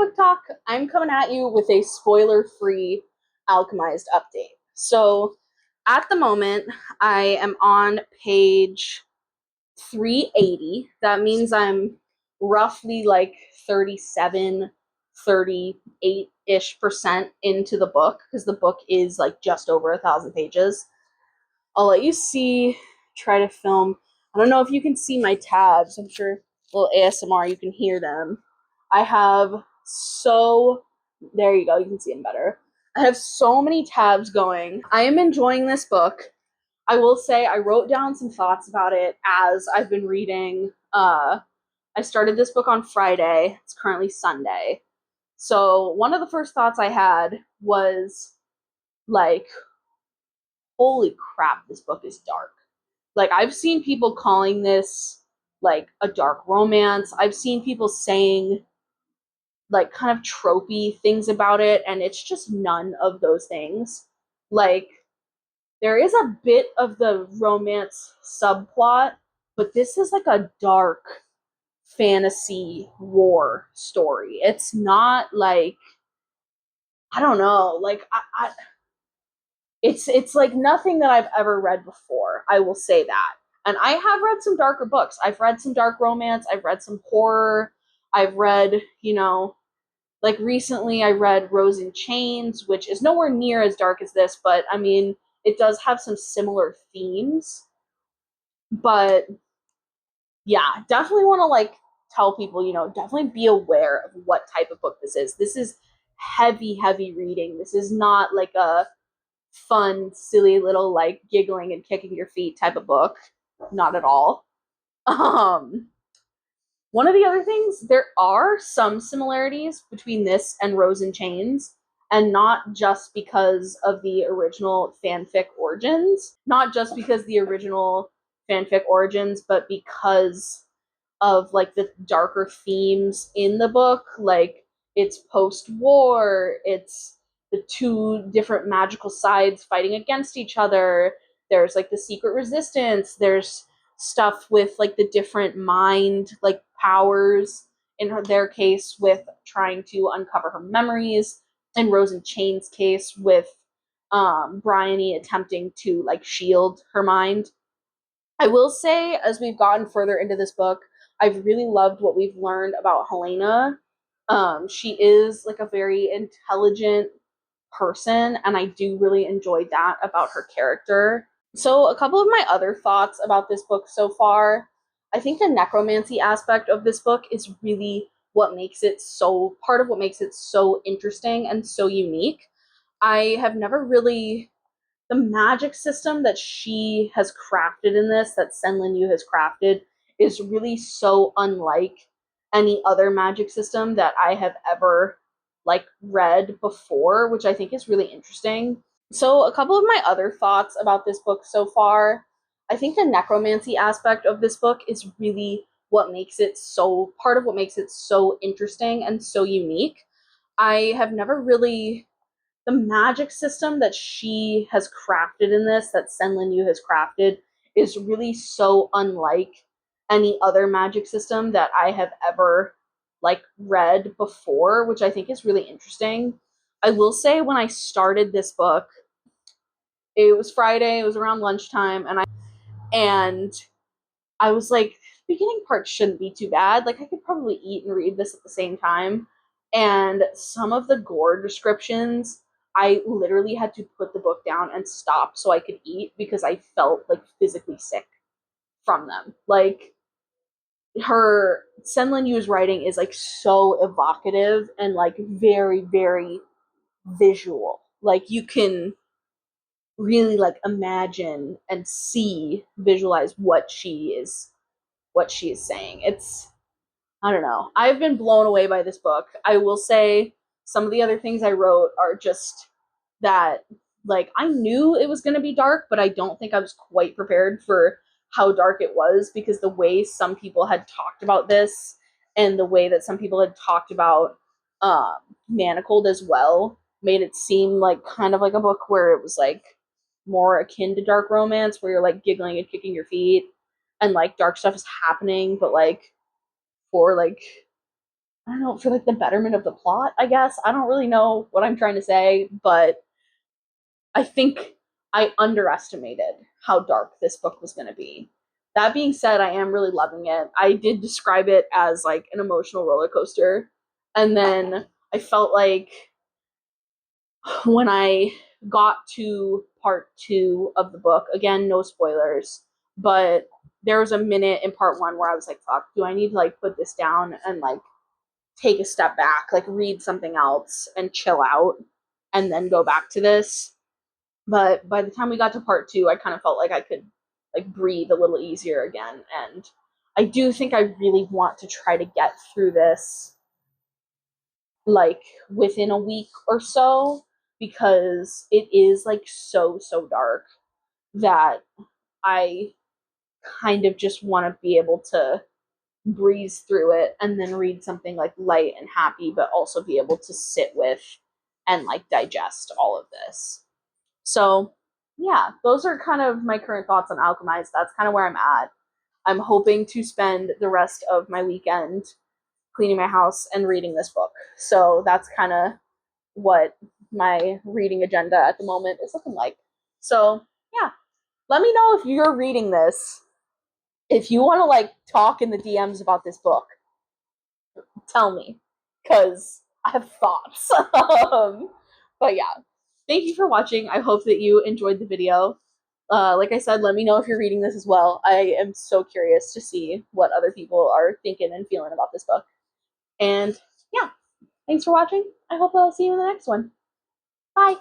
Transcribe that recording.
Book Talk. I'm coming at you with a spoiler-free Alchemized update. So, at the moment, I am on page 380. That means I'm roughly like 37, 38-ish percent into the book because the book is like just over 1,000 pages. I'll let you see, try to film. I don't know if you can see my tabs. I'm sure a little ASMR, you can hear them. I have there you go, you can see them better. I have so many tabs going. I am enjoying this book. I will say I wrote down some thoughts about it as I've been reading. I started this book on Friday. It's currently Sunday. So one of the first thoughts I had was like, holy crap, this book is dark. Like, I've seen people calling this like a dark romance. I've seen people saying like kind of tropey things about it, and it's just none of those things. Like, there is a bit of the romance subplot, but this is like a dark fantasy war story. It's not like, I don't know, like it's like nothing that I've ever read before. I will say that. And I have read some darker books. I've read some dark romance. I've read some horror. I've read, like recently I read Rose in Chains, which is nowhere near as dark as this, but I mean, it does have some similar themes. But yeah, definitely want to like tell people, definitely be aware of what type of book this is. This is heavy, heavy reading. This is not like a fun, silly little like giggling and kicking your feet type of book. Not at all. Um, One of the other things, there are some similarities between this and Rose in Chains, and not just because of the original fanfic origins, but because of like the darker themes in the book. Like, it's post-war, it's the two different magical sides fighting against each other. There's like the secret resistance. There's stuff with like the different mind like powers their case with trying to uncover her memories. In Rose and Chain's case with Bryony attempting to like shield her mind. I will say, as we've gotten further into this book, I've really loved what we've learned about Helena. She is like a very intelligent person, and I do really enjoy that about her character. So, a couple of my other thoughts about this book so far. I think the necromancy aspect of this book is really part of what makes it so interesting and so unique. I have never really The magic system that she has crafted in this, that SenLinYu has crafted, is really so unlike any other magic system that I have ever like read before, which I think is really interesting. So a couple of my other thoughts about this book so far. I think the necromancy aspect of this book is really part of what makes it so interesting and so unique. I have never really The magic system that she has crafted in this, that SenLinYu has crafted, is really so unlike any other magic system that I have ever like read before, which I think is really interesting. I will say, when I started this book, it was Friday, it was around lunchtime, and I was like, the beginning part shouldn't be too bad. Like, I could probably eat and read this at the same time. And some of the gore descriptions, I literally had to put the book down and stop so I could eat because I felt like physically sick from them. Like, her SenLinYu's writing is like so evocative and like very, very visual. Like, you can really like imagine and visualize what she is saying. I don't know. I've been blown away by this book. I will say some of the other things I wrote are just that, like, I knew it was going to be dark, but I don't think I was quite prepared for how dark it was, because the way some people had talked about this and the way that some people had talked about um, Manacled as well made it seem like kind of like a book where it was like more akin to dark romance, where you're like giggling and kicking your feet and like dark stuff is happening, but like for like I don't know, for like the betterment of the plot, I guess. I don't really know what I'm trying to say, but I think I underestimated how dark this book was going to be. That being said, I am really loving it. I did describe it as like an emotional roller coaster. And then I felt like when I got to part 2 of the book, again, no spoilers, but there was a minute in part 1 where I was like, fuck, do I need to like put this down and like take a step back, like read something else and chill out and then go back to this? But by the time we got to part 2, I kind of felt like I could like breathe a little easier again. And I do think I really want to try to get through this like within a week or so, because it is like so dark that I kind of just want to be able to breeze through it and then read something like light and happy, but also be able to sit with and like digest all of this. So, yeah, those are kind of my current thoughts on Alchemized. That's kind of where I'm at. I'm hoping to spend the rest of my weekend cleaning my house and reading this book. So, that's kind of what my reading agenda at the moment is looking like. So, yeah, let me know if you're reading this. If you want to like talk in the DMs about this book, tell me, because I have thoughts. But yeah, thank you for watching. I hope that you enjoyed the video. Like I said, let me know if you're reading this as well. I am so curious to see what other people are thinking and feeling about this book. And yeah, thanks for watching. I hope I'll see you in the next one. Bye.